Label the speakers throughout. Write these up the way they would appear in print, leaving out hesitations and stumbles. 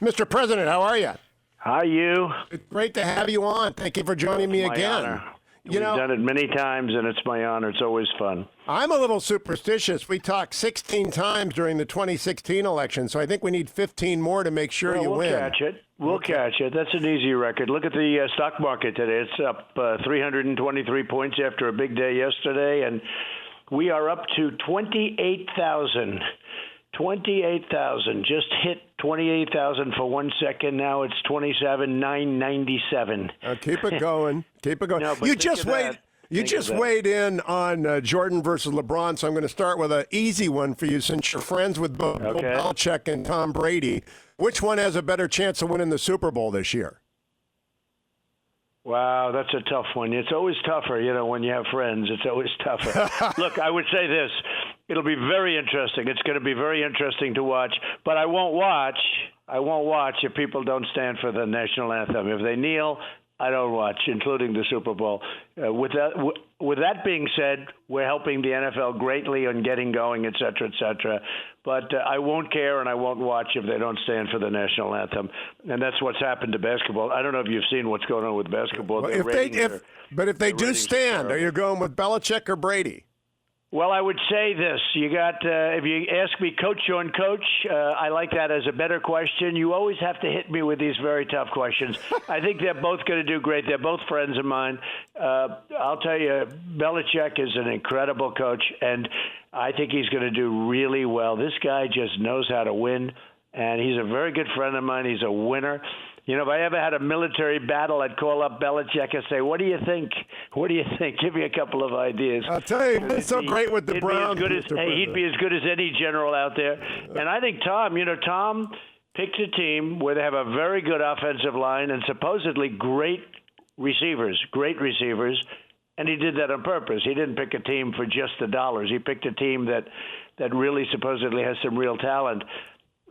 Speaker 1: Mr. President, how are you?
Speaker 2: Hi, Hugh.
Speaker 1: It's great to have you on. Thank you for joining me again.
Speaker 2: Honor. We've done it many times, and it's my honor. It's always fun.
Speaker 1: I'm a little superstitious. We talked 16 times during the 2016 election, so I think we need 15 more to make sure you win.
Speaker 2: We'll catch it. We'll catch it. That's an easy record. Look at the stock market today. It's up 323 points after a big day yesterday, and we are up to 28,000. 28,000. Just hit 28,000 for 1 second. Now it's 27,997.
Speaker 1: Keep it going. Keep it going.
Speaker 2: No,
Speaker 1: you just weighed in on Jordan versus LeBron, so I'm going to start with an easy one for you since you're friends with both Bill Belichick and Tom Brady. Which one has a better chance of winning the Super Bowl this year?
Speaker 2: Wow, that's a tough one. It's always tougher, when you have friends. It's always tougher. Look, I would say this. It'll be very interesting. It's going to be very interesting to watch. But I won't watch if people don't stand for the national anthem. If they kneel, I don't watch, including the Super Bowl. With that being said, we're helping the NFL greatly on getting going, et cetera, et cetera. But I won't care and I won't watch if they don't stand for the national anthem. And that's what's happened to basketball. I don't know if you've seen what's going on with basketball.
Speaker 1: Well, if they do stand, are you going with Belichick or Brady?
Speaker 2: Well, I would say this. You got, if you ask me coach on coach, I like that as a better question. You always have to hit me with these very tough questions. I think they're both going to do great. They're both friends of mine. I'll tell you, Belichick is an incredible coach, and I think he's going to do really well. This guy just knows how to win, and he's a very good friend of mine. He's a winner. If I ever had a military battle, I'd call up Belichick and say, what do you think? What do you think? Give me a couple of ideas.
Speaker 1: I'll tell you, it's so great with the Browns.
Speaker 2: He'd be as good as any general out there. And I think Tom picked a team where they have a very good offensive line and supposedly great receivers, and he did that on purpose. He didn't pick a team for just the dollars. He picked a team that really supposedly has some real talent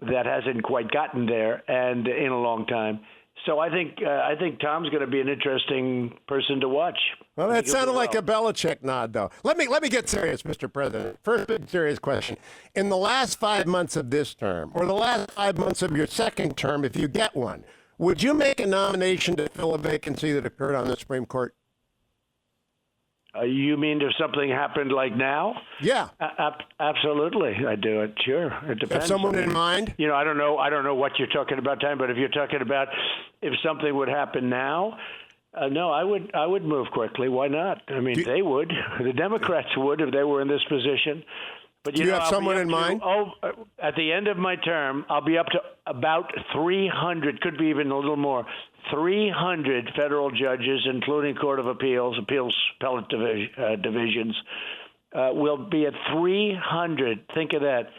Speaker 2: that hasn't quite gotten there and in a long time. So I think Tom's going to be an interesting person to watch.
Speaker 1: Well, that sounded like a Belichick nod, though. Let me get serious, Mr. President. First big serious question. In the last 5 months of this term, or the last 5 months of your second term, if you get one, would you make a nomination to fill a vacancy that occurred on the Supreme Court?
Speaker 2: You mean if something happened like now?
Speaker 1: Yeah.
Speaker 2: Absolutely, I'd do it. Sure, it depends.
Speaker 1: Have someone in mind?
Speaker 2: I don't know what you're talking about, Tom. But if you're talking about if something would happen now, no, I would move quickly. Why not? I mean, they would. The Democrats would if they were in this position. But
Speaker 1: do you have someone in mind?
Speaker 2: At the end of my term, I'll be up to about 300, could be even a little more, 300 federal judges, including Court of Appeals, appellate divisions, will be at 300. Think of that.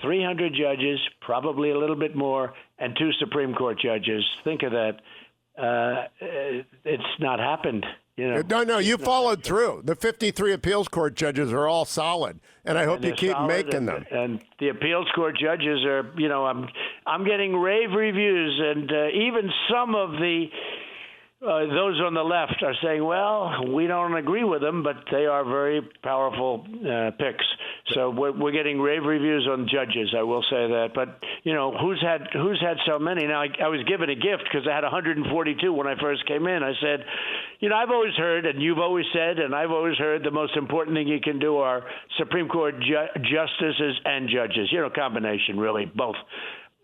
Speaker 2: 300 judges, probably a little bit more, and 2 Supreme Court judges. Think of that. It's not happened.
Speaker 1: No, you followed through. The 53 appeals court judges are all solid, and I hope you keep making them.
Speaker 2: And the appeals court judges are, I'm getting rave reviews, and even some of the those on the left are saying, well, we don't agree with them, but they are very powerful picks. So we're getting rave reviews on judges, I will say that. But, who's had so many? Now, I was given a gift because I had 142 when I first came in. I said, I've always heard, and you've always said, and I've always heard the most important thing you can do are Supreme Court justices and judges, combination, really, both.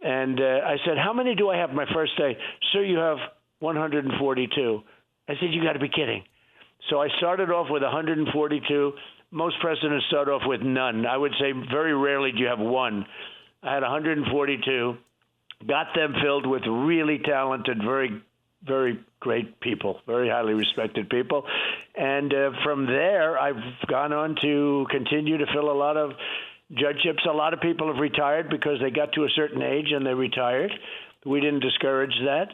Speaker 2: And I said, how many do I have my first day? Sir, you have 142. I said, you got to be kidding. So I started off with 142. Most presidents start off with none. I would say very rarely do you have one. I had 142, got them filled with really talented, very, very great people, very highly respected people. And from there, I've gone on to continue to fill a lot of judgeships. A lot of people have retired because they got to a certain age and they retired. We didn't discourage that.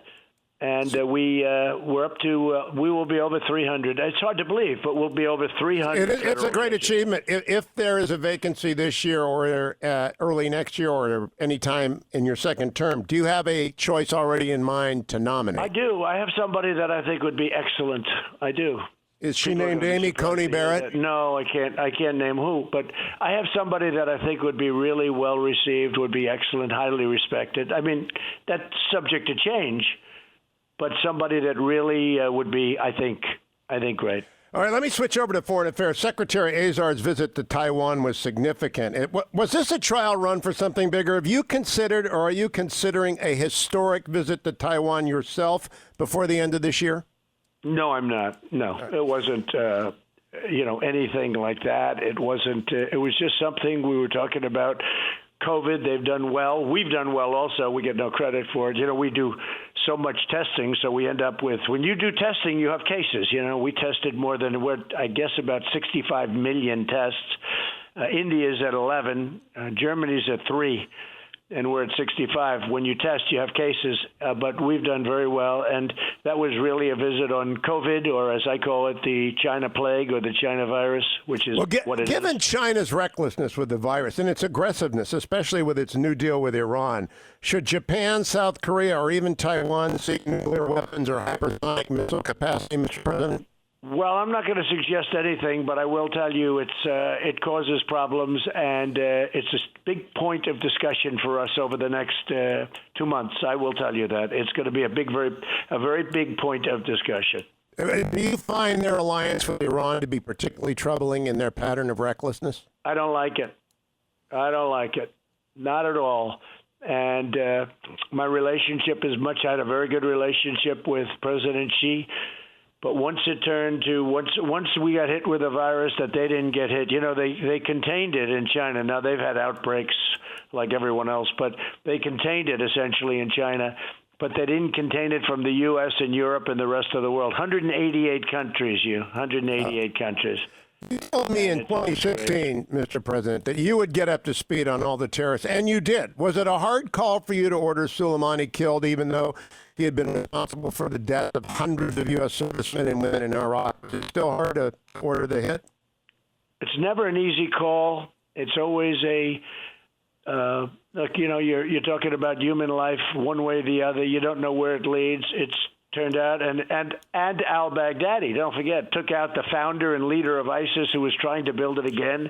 Speaker 2: And we're up to, we will be over 300. It's hard to believe, but we'll be over 300.
Speaker 1: It's a great achievement. If there is a vacancy this year or early next year or any time in your second term, do you have a choice already in mind to nominate?
Speaker 2: I do. I have somebody that I think would be excellent. I do.
Speaker 1: Is she named Amy Coney Barrett?
Speaker 2: No, I can't name who, but I have somebody that I think would be really well received, would be excellent, highly respected. I mean, that's subject to change, but somebody that really would be, I think great.
Speaker 1: All right, let me switch over to foreign affairs. Secretary Azar's visit to Taiwan was significant. Was this a trial run for something bigger? Have you considered, or are you considering a historic visit to Taiwan yourself before the end of this year?
Speaker 2: No, I'm not. No, it wasn't, anything like that. It wasn't. It was just something we were talking about. COVID, they've done well. We've done well also. We get no credit for it. We do so much testing, so we end up with, when you do testing, you have cases. We tested more than, I guess, about 65 million tests. India's at 11. Germany's at 3. And we're at 65. When you test, you have cases, but we've done very well. And that was really a visit on COVID, or as I call it, the China plague or the China virus, which is what it is.
Speaker 1: Given China's recklessness with the virus and its aggressiveness, especially with its new deal with Iran, should Japan, South Korea, or even Taiwan seek nuclear weapons or hypersonic missile capacity, Mr. President?
Speaker 2: Well, I'm not going to suggest anything, but I will tell you it causes problems, and it's a big point of discussion for us over the next 2 months. I will tell you that. It's going to be a very big point of discussion.
Speaker 1: Do you find their alliance with Iran to be particularly troubling in their pattern of recklessness?
Speaker 2: I don't like it. Not at all. And my relationship I had a very good relationship with President Xi. But once we got hit with a virus that they didn't get hit, they contained it in China. Now they've had outbreaks like everyone else, but they contained it essentially in China. But they didn't contain it from the U.S. and Europe and the rest of the world. 188 countries, 188 countries.
Speaker 1: You told me in 2016, Mr. President, that you would get up to speed on all the terrorists, and you did. Was it a hard call for you to order Soleimani killed, even though he had been responsible for the death of hundreds of U.S. servicemen and women in Iraq? Was it still hard to order the hit?
Speaker 2: It's never an easy call. It's always you're talking about human life one way or the other. You don't know where it leads. It's turned out, and al-Baghdadi, don't forget, took out the founder and leader of ISIS, who was trying to build it again.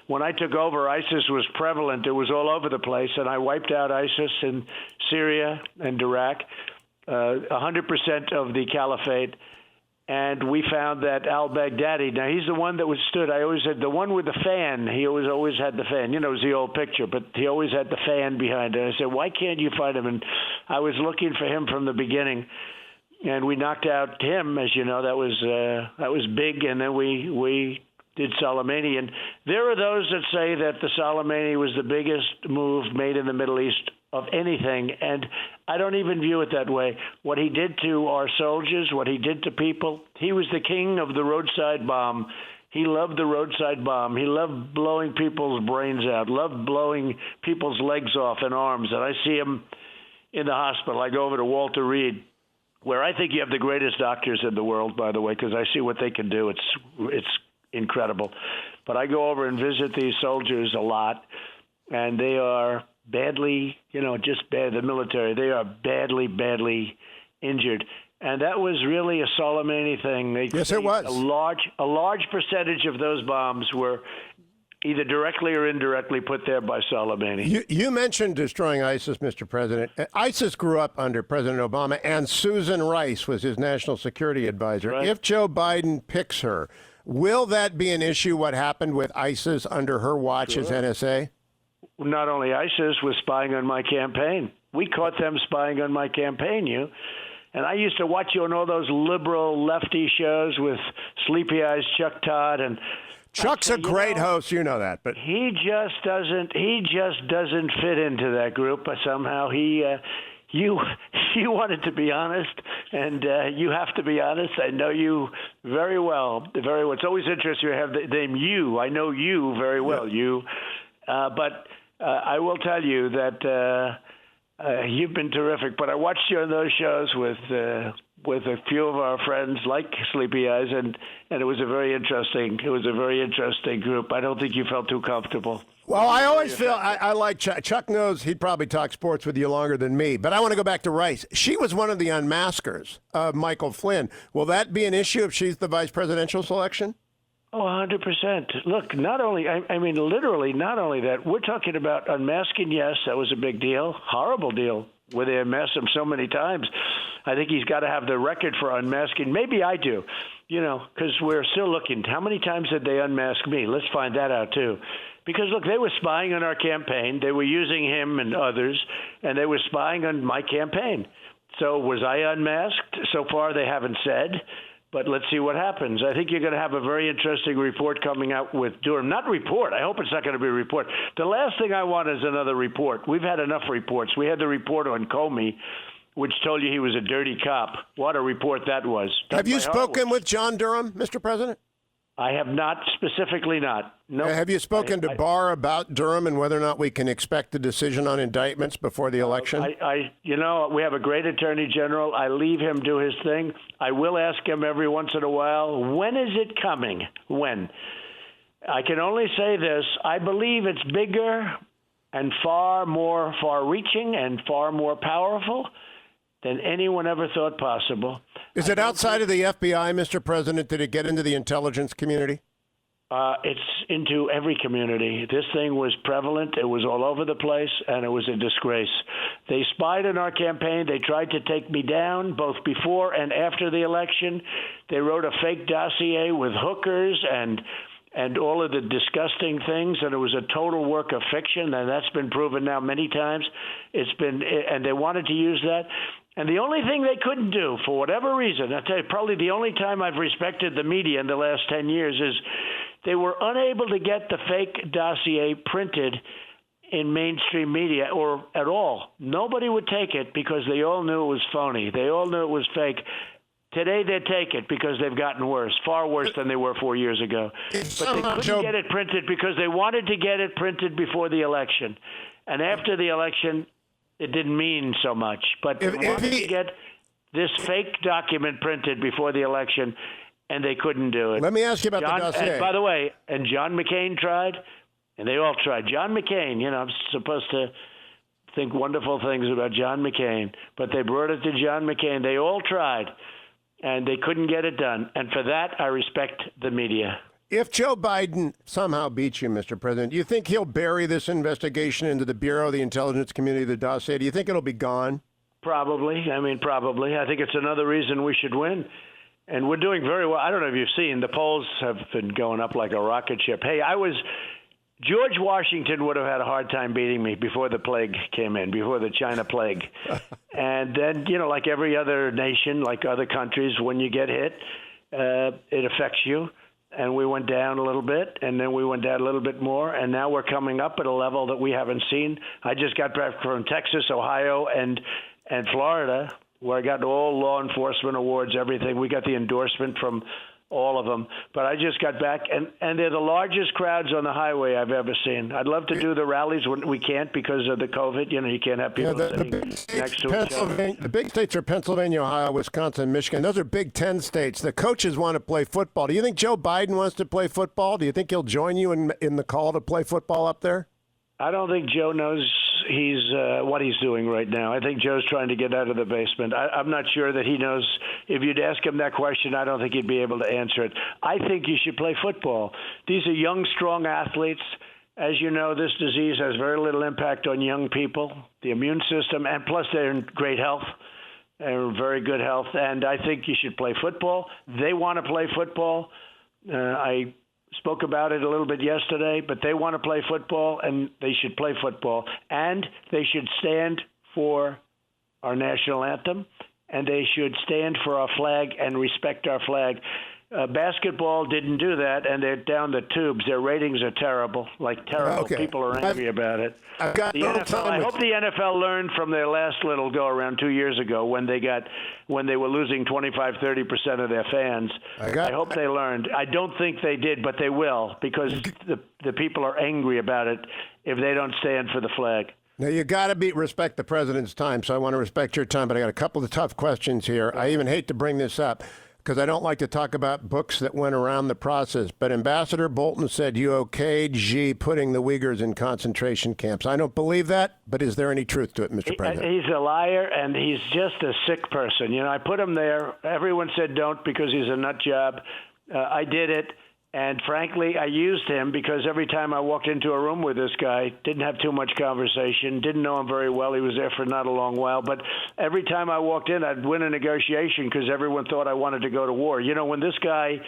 Speaker 2: When I took over, ISIS was prevalent. It was all over the place, and I wiped out ISIS in Syria and Iraq, 100% of the caliphate. And we found that al-Baghdadi, now he's the one that withstood. I always said the one with the fan. He always had the fan. It was the old picture, but he always had the fan behind it. I said, why can't you find him? And I was looking for him from the beginning. And we knocked out him, as you know. That was big. And then we did Soleimani. And there are those that say that the Soleimani was the biggest move made in the Middle East of anything. And I don't even view it that way. What he did to our soldiers, what he did to people, he was the king of the roadside bomb. He loved the roadside bomb. He loved blowing people's brains out, loved blowing people's legs off and arms. And I see him in the hospital. I go over to Walter Reed, where I think you have the greatest doctors in the world, by the way, because I see what they can do. It's incredible. But I go over and visit these soldiers a lot, and they are badly, just bad, the military, they are badly, badly injured. And that was really a Soleimani thing.
Speaker 1: Yes, it was.
Speaker 2: A large percentage of those bombs were either directly or indirectly put there by Soleimani.
Speaker 1: You mentioned destroying ISIS, Mr. President. ISIS grew up under President Obama, and Susan Rice was his national security advisor. Right. If Joe Biden picks her, will that be an issue, what happened with ISIS under her watch as NSA?
Speaker 2: Not only ISIS was spying on my campaign. We caught them spying on my campaign, And I used to watch you on all those liberal lefty shows with Sleepy Eyes Chuck Todd, and
Speaker 1: Chuck's a great host, you know that, but
Speaker 2: he just doesn't fit into that group. But somehow you wanted to be honest, and you have to be honest. I know you very well, very well. It's always interesting to have the name you. I know you very well, you. But I will tell you that you've been terrific. But I watched you on those shows with with a few of our friends like Sleepy Eyes, and it was a very interesting group. I don't think you felt too comfortable.
Speaker 1: Well, I always feel I like Chuck. Chuck knows he'd probably talk sports with you longer than me, but I want to go back to Rice. She was one of the unmaskers of Michael Flynn. Will that be an issue if she's the vice presidential selection?
Speaker 2: Oh, 100%. Look, not only, I mean, literally, not only that, we're talking about unmasking, yes, that was a big deal, horrible deal, where they unmasked him so many times. I think he's got to have the record for unmasking. Maybe I do, because we're still looking. How many times did they unmask me? Let's find that out, too. Because, look, they were spying on our campaign. They were using him and others, and they were spying on my campaign. So was I unmasked? So far, they haven't said. But let's see what happens. I think you're going to have a very interesting report coming out with Durham. Not report. I hope it's not going to be a report. The last thing I want is another report. We've had enough reports. We had the report on Comey, which told you he was a dirty cop. What a report that was.
Speaker 1: Have you spoken with John Durham, Mr. President?
Speaker 2: I have not, specifically not. No.
Speaker 1: Have you spoken to Barr about Durham and whether or not we can expect a decision on indictments before the election?
Speaker 2: We have a great attorney general. I leave him do his thing. I will ask him every once in a while, when is it coming? When? I can only say this. I believe it's bigger and far more far-reaching and far more powerful than anyone ever thought possible.
Speaker 1: Is it outside of the FBI, Mr. President? Did it get into the intelligence community?
Speaker 2: It's into every community. This thing was prevalent. It was all over the place, and it was a disgrace. They spied on our campaign. They tried to take me down both before and after the election. They wrote a fake dossier with hookers and all of the disgusting things, and it was a total work of fiction, and that's been proven now many times. And they wanted to use that. And the only thing they couldn't do, for whatever reason, I'll tell you, probably the only time I've respected the media in the last 10 years is they were unable to get the fake dossier printed in mainstream media or at all. Nobody would take it because they all knew it was phony. They all knew it was fake. Today they take it because they've gotten worse, far worse than they were 4 years ago. But they couldn't get it printed because they wanted to get it printed before the election. And after the election, it didn't mean so much. But they wanted to get this fake document printed before the election, and they couldn't do it.
Speaker 1: Let me ask you about the dossier.
Speaker 2: And by the way, and John McCain tried, and they all tried. John McCain, I'm supposed to think wonderful things about John McCain, but they brought it to John McCain. They all tried, and they couldn't get it done. And for that, I respect the media.
Speaker 1: If Joe Biden somehow beats you, Mr. President, do you think he'll bury this investigation into the Bureau, the intelligence community, the dossier? Do you think it'll be gone?
Speaker 2: Probably. Probably. I think it's another reason we should win. And we're doing very well. I don't know if you've seen, the polls have been going up like a rocket ship. Hey, George Washington would have had a hard time beating me before the plague came in, before the China plague. And then, like every other nation, like other countries, when you get hit, it affects you. And we went down a little bit, and then we went down a little bit more, and now we're coming up at a level that we haven't seen. I just got back from Texas, Ohio, and Florida, where I got all law enforcement awards, everything. We got the endorsement from all of them. But I just got back, and they're the largest crowds on the highway I've ever seen. I'd love to do the rallies when we can't because of the COVID. You can't have people sitting next to each other.
Speaker 1: The big states are Pennsylvania, Ohio, Wisconsin, Michigan. Those are Big Ten states. The coaches want to play football. Do you think Joe Biden wants to play football? Do you think he'll join you in the call to play football up there?
Speaker 2: I don't think Joe knows what he's doing right now. I think Joe's trying to get out of the basement. I'm not sure that he knows. If you'd ask him that question, I don't think he'd be able to answer it. I think you should play football. These are young, strong athletes. As you know, this disease has very little impact on young people, the immune system, and plus they're in great health. They're in very good health, and I think you should play football. They want to play football. I spoke about it a little bit yesterday, but they want to play football, and they should play football. And they should stand for our national anthem, and they should stand for our flag and respect our flag. Basketball didn't do that, and they're down the tubes. Their ratings are terrible, terrible.
Speaker 1: Okay.
Speaker 2: People are angry about it.
Speaker 1: I've got
Speaker 2: the NFL, I hope the NFL learned from their last little go-around 2 years ago when they were losing 25-30% of their fans. I hope they learned. I don't think they did, but they will, because the people are angry about it if they don't stand for the flag.
Speaker 1: Now, you got to respect the president's time, so I want to respect your time, but I got a couple of tough questions here. I even hate to bring this up because I don't like to talk about books that went around the process, but Ambassador Bolton said you okayed Xi putting the Uyghurs in concentration camps. I don't believe that, but is there any truth to it, Mr. President?
Speaker 2: He's a liar, and he's just a sick person. I put him there. Everyone said don't because he's a nut job. I did it. And frankly, I used him because every time I walked into a room with this guy, didn't have too much conversation, didn't know him very well. He was there for not a long while. But every time I walked in, I'd win a negotiation because everyone thought I wanted to go to war. When this guy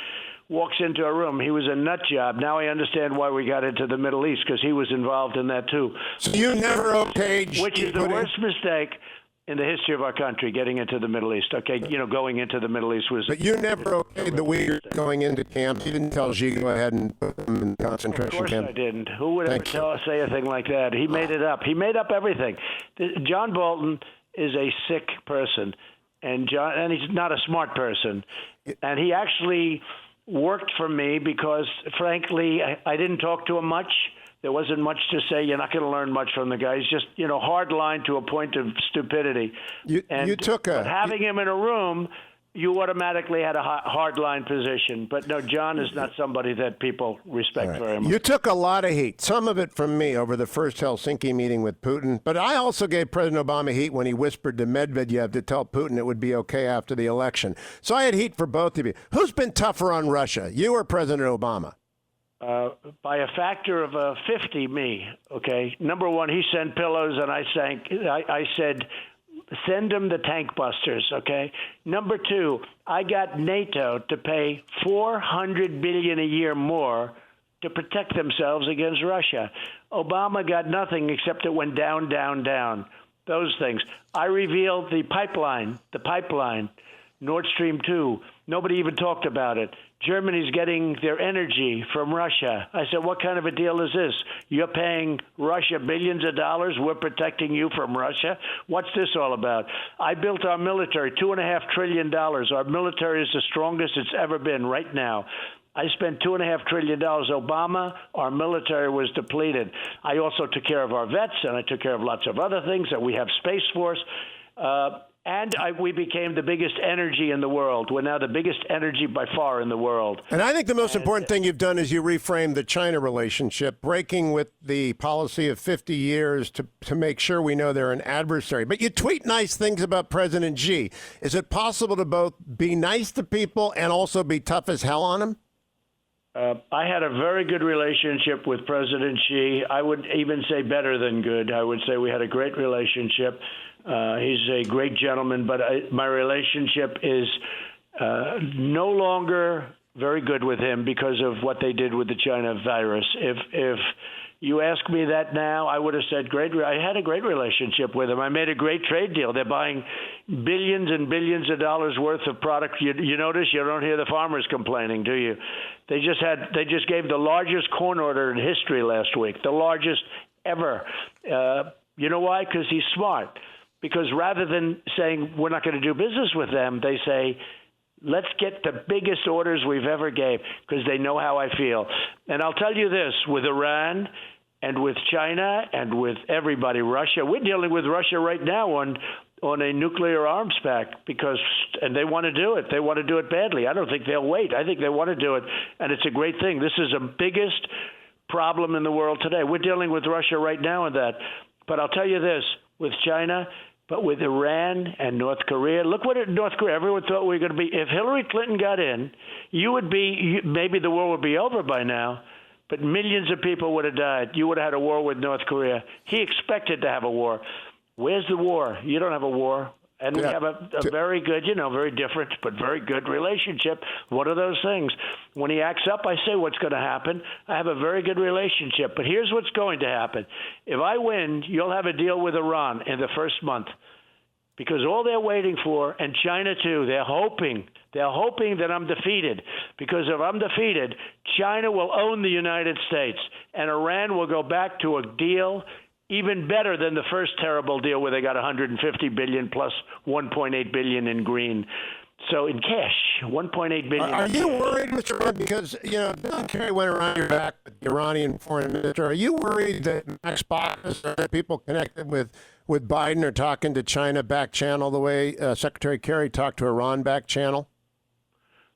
Speaker 2: walks into a room, he was a nut job. Now I understand why we got into the Middle East, because he was involved in that too.
Speaker 1: So you never okayed...
Speaker 2: Which is the worst mistake in the history of our country, getting into the Middle East. Okay, going into the Middle East was...
Speaker 1: But you never okayed the Uyghurs going into camps. You didn't tell Xi go ahead and put them in concentration camps.
Speaker 2: Of course I didn't. Who would ever say a thing like that? He made it up. He made up everything. John Bolton is a sick person, and he's not a smart person. And he actually worked for me because, frankly, I didn't talk to him much. There wasn't much to say. You're not going to learn much from the guy. He's just, hard line to a point of stupidity. But having him in a room, you automatically had a hard line position. But no, John is not somebody that people respect very much.
Speaker 1: You took a lot of heat, some of it from me over the first Helsinki meeting with Putin. But I also gave President Obama heat when he whispered to Medvedev to tell Putin it would be okay after the election. So I had heat for both of you. Who's been tougher on Russia, you or President Obama?
Speaker 2: By a factor of 50, me. Okay. Number one, he sent pillows, and I said, send them the tank busters. Okay. Number two, I got NATO to pay $400 billion a year more to protect themselves against Russia. Obama got nothing except it went down, down, down. Those things. I revealed the pipeline, Nord Stream 2. Nobody even talked about it. Germany's getting their energy from Russia. I said, what kind of a deal is this? You're paying Russia billions of dollars. We're protecting you from Russia. What's this all about? I built our military, $2.5 trillion. Our military is the strongest it's ever been right now. I spent $2.5 trillion. Obama, our military was depleted. I also took care of our vets, and I took care of lots of other things, and we have Space Force. We became the biggest energy in the world. We're now the biggest energy by far in the world.
Speaker 1: And I think the most important thing you've done is you reframed the China relationship, breaking with the policy of 50 years to make sure we know they're an adversary. But you tweet nice things about President Xi. Is it possible to both be nice to people and also be tough as hell on them?
Speaker 2: I had a very good relationship with President Xi. I would even say better than good. I would say we had a great relationship. He's a great gentleman, but my relationship is no longer very good with him because of what they did with the China virus. If you ask me that now, I would have said great. I had a great relationship with him. I made a great trade deal. They're buying billions and billions of dollars worth of product. You notice you don't hear the farmers complaining, do you? They just gave the largest corn order in history last week, the largest ever. You know why? Because he's smart. Because rather than saying we're not going to do business with them, they say, let's get the biggest orders we've ever gave, because they know how I feel. And I'll tell you this, with Iran and with China and with everybody, Russia, we're dealing with Russia right now on a nuclear arms pact and they want to do it. They want to do it badly. I don't think they'll wait. I think they want to do it, and it's a great thing. This is the biggest problem in the world today. We're dealing with Russia right now in that. But I'll tell you this, with China, but with Iran and North Korea, look what North Korea, everyone thought we were going to be. If Hillary Clinton got in, maybe the war would be over by now, but millions of people would have died. You would have had a war with North Korea. He expected to have a war. Where's the war? You don't have a war. And we have a very good, very different, but very good relationship. What are those things? When he acts up, I say what's going to happen. I have a very good relationship. But here's what's going to happen. If I win, you'll have a deal with Iran in the first month. Because all they're waiting for, and China too, they're hoping that I'm defeated. Because if I'm defeated, China will own the United States, and Iran will go back to a deal even better than the first terrible deal where they got $150 billion plus $1.8 billion in green. So in cash, 1.8 billion.
Speaker 1: Are you worried, Mr. President, because, John Kerry went around your back with the Iranian foreign minister. Are you worried that Max Baucus or other people connected with Biden are talking to China back channel the way Secretary Kerry talked to Iran back channel?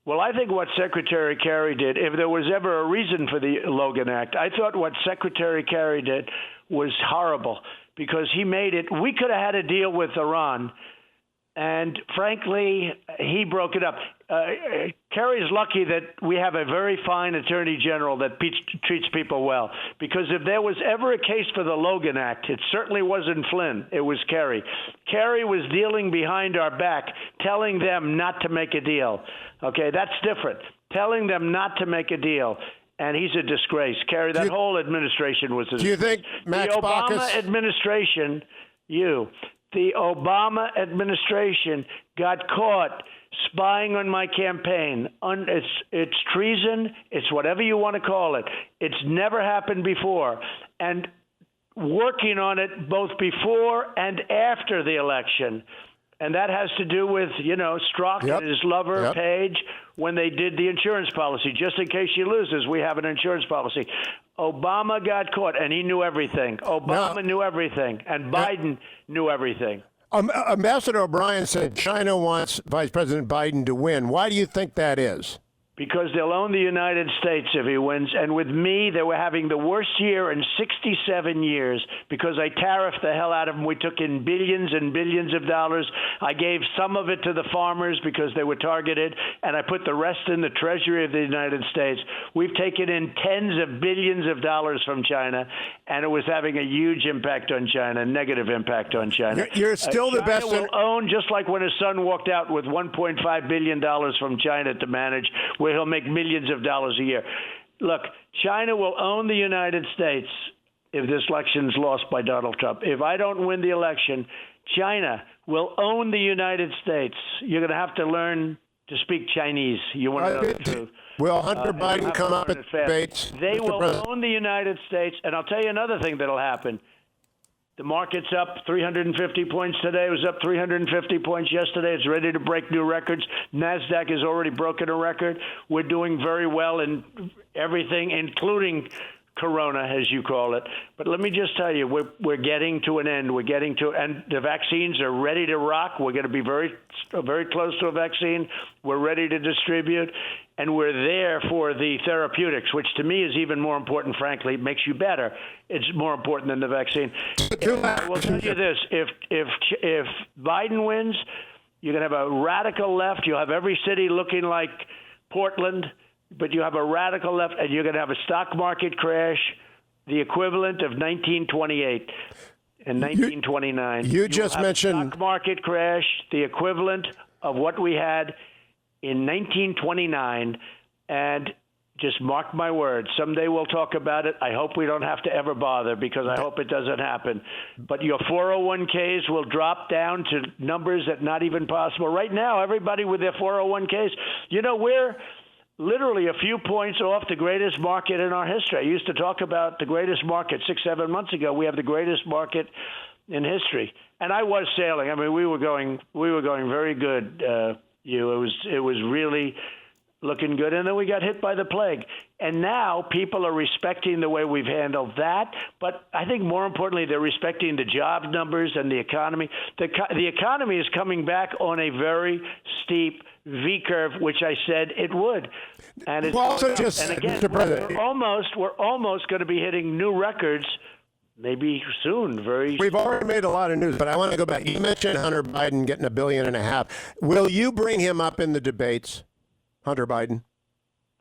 Speaker 2: Well, I think what Secretary Kerry did, if there was ever a reason for the Logan Act, I thought what Secretary Kerry did was horrible because he made it. We could have had a deal with Iran. And frankly, he broke it up. Kerry's lucky that we have a very fine attorney general that treats people well. Because if there was ever a case for the Logan Act, it certainly wasn't Flynn. It was Kerry. Kerry was dealing behind our back, telling them not to make a deal. Okay, that's different. Telling them not to make a deal. And he's a disgrace. Kerry, that whole administration was a disgrace.
Speaker 1: Do you think Max
Speaker 2: the Obama
Speaker 1: Baucus...
Speaker 2: administration, the Obama administration got caught spying on my campaign. It's treason. It's whatever you want to call it. It's never happened before. And working on it both before and after the election. And that has to do with, Strzok and his lover, Page, when they did the insurance policy. Just in case she loses, we have an insurance policy. Obama got caught, and he knew everything. Obama knew everything, and Biden knew everything.
Speaker 1: Ambassador O'Brien said China wants Vice President Biden to win. Why do you think that is?
Speaker 2: Because they'll own the United States if he wins. And with me, they were having the worst year in 67 years because I tariffed the hell out of them. We took in billions and billions of dollars. I gave some of it to the farmers because they were targeted, and I put the rest in the Treasury of the United States. We've taken in tens of billions of dollars from China, and it was having a huge impact on China, negative impact on China.
Speaker 1: You're still the best.
Speaker 2: China will own, just like when his son walked out with $1.5 billion from China to manage, where he'll make millions of dollars a year. Look, China will own the United States if this election is lost by Donald Trump. If I don't win the election, China will own the United States. You're going to have to learn to speak Chinese. You want to know the truth.
Speaker 1: Will Hunter Biden come up at debates?
Speaker 2: They will own the United States. And I'll tell you another thing that'll happen. The market's up 350 points today. It was up 350 points yesterday. It's ready to break new records. NASDAQ has already broken a record. We're doing very well in everything, including Corona, as you call it. But let me just tell you, we're getting to an end. And the vaccines are ready to rock. We're going to be very, very close to a vaccine. We're ready to distribute. And we're there for the therapeutics, which to me is even more important, frankly. It makes you better. It's more important than the vaccine. I will tell you this. If Biden wins, you're going to have a radical left. You'll have every city looking like Portland, but you have a radical left, and you're going to have a stock market crash, the equivalent of 1928 and 1929.
Speaker 1: You just mentioned
Speaker 2: a stock market crash, the equivalent of what we had in 1929, and just mark my words, someday we'll talk about it. I hope we don't have to ever bother because I hope it doesn't happen. But your 401ks will drop down to numbers that not even possible. Right now, everybody with their 401ks, we're literally a few points off the greatest market in our history. I used to talk about the greatest market 6-7 months ago. We have the greatest market in history. And I was sailing. I mean, we were going very good. It was really looking good, and then we got hit by the plague. And now people are respecting the way we've handled that, but I think more importantly, they're respecting the job numbers and the economy. The economy is coming back on a very steep V curve, which I said it would. And it's
Speaker 1: also
Speaker 2: and again,
Speaker 1: Mr. President,
Speaker 2: we're almost going to be hitting new records. Maybe soon,
Speaker 1: We've already made a lot of news, but I want to go back. You mentioned Hunter Biden getting $1.5 billion. Will you bring him up in the debates, Hunter Biden?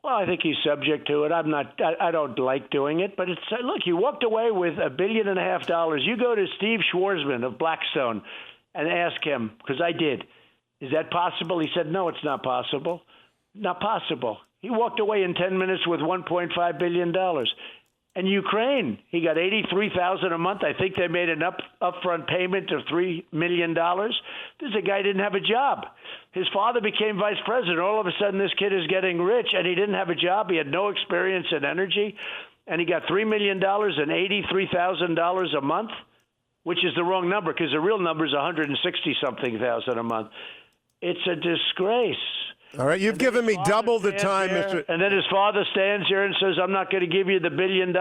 Speaker 2: Well, I think he's subject to it. I don't like doing it, but look, he walked away with $1.5 billion. You go to Steve Schwarzman of Blackstone and ask him, because I did, is that possible? He said, no, it's not possible. Not possible. He walked away in 10 minutes with $1.5 billion. And Ukraine, he got $83,000 a month. I think they made an upfront payment of $3 million. This is a guy who didn't have a job. His father became vice president. All of a sudden, this kid is getting rich, and he didn't have a job. He had no experience in energy, and he got $3 million and $83,000 a month, which is the wrong number because the real number is $160-something thousand a month. It's a disgrace.
Speaker 1: All right, you've given me double the time, Mr.
Speaker 2: And then his father stands here and says, I'm not going to give you the $1 billion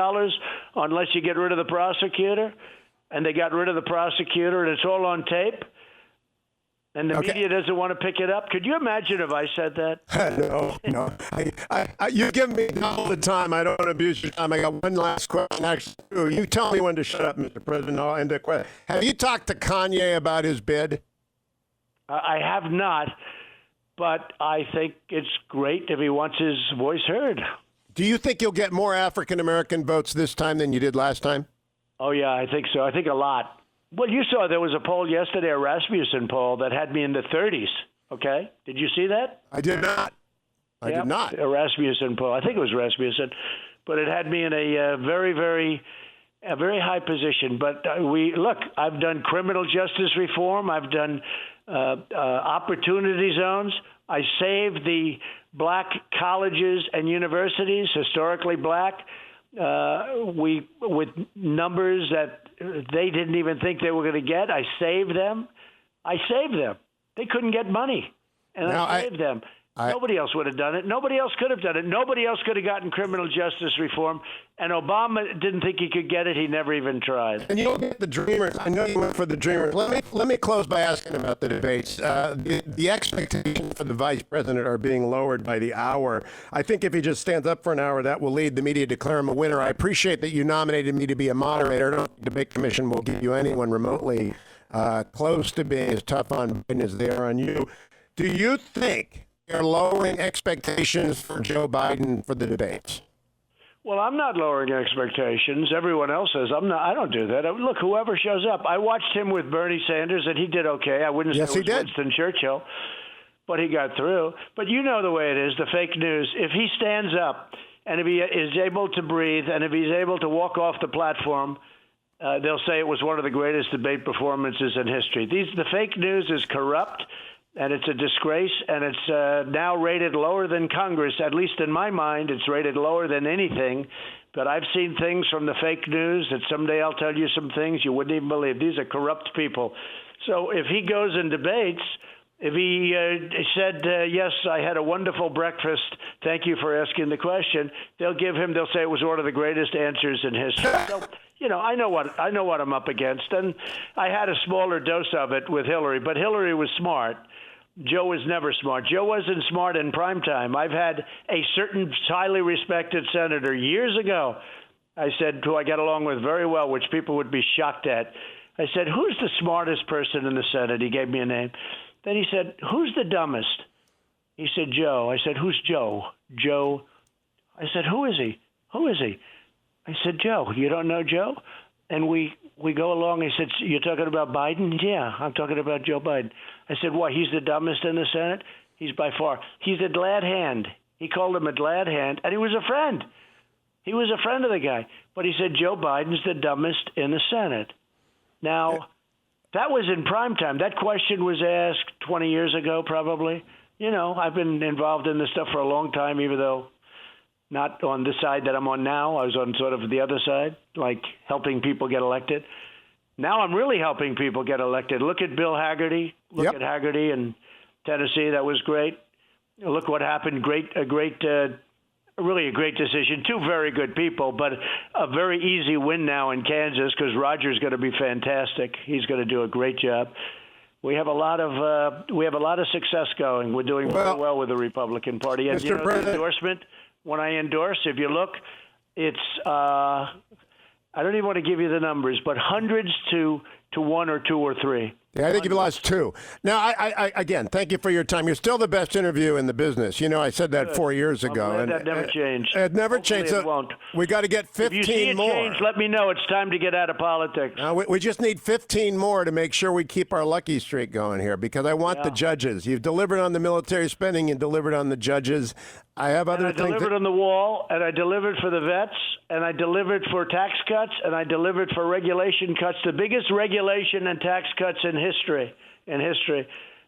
Speaker 2: unless you get rid of the prosecutor. And they got rid of the prosecutor, and it's all on tape. And the media doesn't want to pick it up. Could you imagine if I said that?
Speaker 1: No. You've given me double the time. I don't want to abuse your time. I got one last question. Actually, you tell me when to shut up, Mr. President. I'll end the question. Have you talked to Kanye about his bid?
Speaker 2: I have not. But I think it's great if he wants his voice heard.
Speaker 1: Do you think you'll get more African-American votes this time than you did last time?
Speaker 2: Oh, yeah, I think so. I think a lot. Well, you saw there was a poll yesterday, a Rasmussen poll, that had me in the 30s, okay? Did you see that?
Speaker 1: I did not. I did not.
Speaker 2: A Rasmussen poll. I think it was Rasmussen. But it had me in a very high position. But look, I've done criminal justice reform. I've done opportunity zones. I saved the black colleges and universities, historically black, with numbers that they didn't even think they were going to get. I saved them. They couldn't get money, and I saved them. Nobody else would have done it. Nobody else could have done it. Nobody else could have gotten criminal justice reform. And Obama didn't think he could get it. He never even tried.
Speaker 1: And you'll get the Dreamers. I know you went for the Dreamers. Let me close by asking about the debates. The expectations for the vice president are being lowered by the hour. I think if he just stands up for an hour, that will lead the media to declare him a winner. I appreciate that you nominated me to be a moderator. I don't think the debate commission will give you anyone remotely close to being as tough on Biden as they are on you. Do you think they're lowering expectations for Joe Biden for the debates?
Speaker 2: Well, I'm not lowering expectations. Everyone else says I'm not. I don't do that. Look, whoever shows up. I watched him with Bernie Sanders, and he did okay. I wouldn't say it was Winston Churchill, but he got through. But you know the way it is, the fake news. If he stands up and if he is able to breathe and if he's able to walk off the platform, they'll say it was one of the greatest debate performances in history. The fake news is corrupt. And it's a disgrace, and it's now rated lower than Congress. At least in my mind, it's rated lower than anything. But I've seen things from the fake news that someday I'll tell you some things you wouldn't even believe. These are corrupt people. So if he goes and debates, if he said, yes, I had a wonderful breakfast, thank you for asking the question, they'll say it was one of the greatest answers in history. So, I know what I'm up against. And I had a smaller dose of it with Hillary, but Hillary was smart. Joe was never smart. Joe wasn't smart in prime time. I've had a certain highly respected senator years ago, I said, who I got along with very well, which people would be shocked at. I said, who's the smartest person in the Senate? He gave me a name. Then he said, who's the dumbest? He said, Joe. I said, who's Joe? Joe. I said, who is he? Who is he? I said, Joe. You don't know Joe? And we go along. He said, you're talking about Biden? Yeah, I'm talking about Joe Biden. I said, why, he's the dumbest in the Senate? He's by far. He's a glad hand. He called him a glad hand, and he was a friend. He was a friend of the guy. But he said, Joe Biden's the dumbest in the Senate. Now, that was in prime time. That question was asked 20 years ago, probably. I've been involved in this stuff for a long time, even though not on the side that I'm on now. I was on sort of the other side, like helping people get elected. Now I'm really helping people get elected. Look at Bill Haggerty. Look at Haggerty in Tennessee. That was great. Look what happened. Really a great decision. Two very good people, but a very easy win now in Kansas because Roger's going to be fantastic. He's going to do a great job. We have a lot of success going. We're doing very well with the Republican Party. And
Speaker 1: Mr. President,
Speaker 2: the endorsement, when I endorse, if you look, it's I don't even want to give you the numbers, but hundreds to one or two or three.
Speaker 1: Yeah, I think you've lost two. Now, I again, thank you for your time. You're still the best interview in the business. I said that 4 years ago.
Speaker 2: And that never changed.
Speaker 1: It never changed.
Speaker 2: It won't.
Speaker 1: We got to get 15
Speaker 2: if you see it
Speaker 1: more.
Speaker 2: change, let me know. It's time to get out of politics.
Speaker 1: We just need 15 more to make sure we keep our lucky streak going here, because I want the judges. You've delivered on the military spending and delivered on the judges. I have other things.
Speaker 2: I delivered on the wall, and I delivered for the vets, and I delivered for tax cuts, and I delivered for regulation cuts, the biggest regulation and tax cuts in history.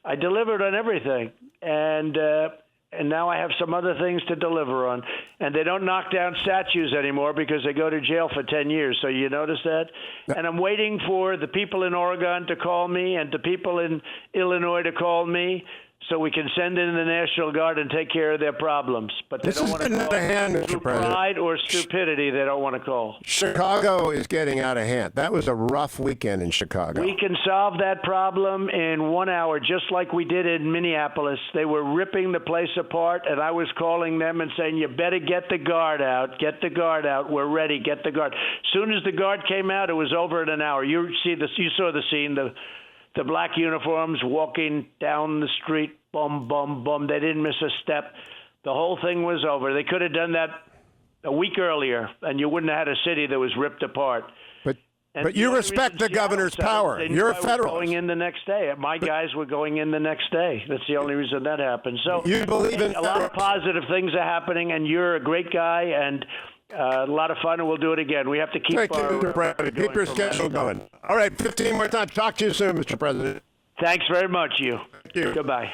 Speaker 2: I delivered on everything, and now I have some other things to deliver on. And they don't knock down statues anymore because they go to jail for 10 years. So you notice that? And I'm waiting for the people in Oregon to call me and the people in Illinois to call me so we can send in the National Guard and take care of their problems. But they
Speaker 1: This
Speaker 2: don't
Speaker 1: is
Speaker 2: want to
Speaker 1: getting
Speaker 2: call.
Speaker 1: out of hand, Mr.
Speaker 2: Through
Speaker 1: President.
Speaker 2: pride or stupidity, they don't want to call.
Speaker 1: Chicago is getting out of hand. That was a rough weekend in Chicago.
Speaker 2: We can solve that problem in 1 hour, just like we did in Minneapolis. They were ripping the place apart, and I was calling them and saying, you better get the guard out. Get the guard out. We're ready. Get the guard. As soon as the guard came out, it was over in an hour. You saw the scene, the black uniforms walking down the street, bum, bum, bum. They didn't miss a step. The whole thing was over. They could have done that a week earlier, and you wouldn't have had a city that was ripped apart.
Speaker 1: But you respect the governor's power. You're a federalist.
Speaker 2: Going in the next day. My guys were going in the next day. That's the only reason that happened. So
Speaker 1: you believe in
Speaker 2: a lot of positive things are happening, and you're a great guy, and a lot of fun, and we'll do it again. We have to keep
Speaker 1: Thank you, Mr. President. Keep your schedule going. All right, 15 more times. Talk to you soon, Mr. President.
Speaker 2: Thanks very much, you.
Speaker 1: Thank you.
Speaker 2: Goodbye.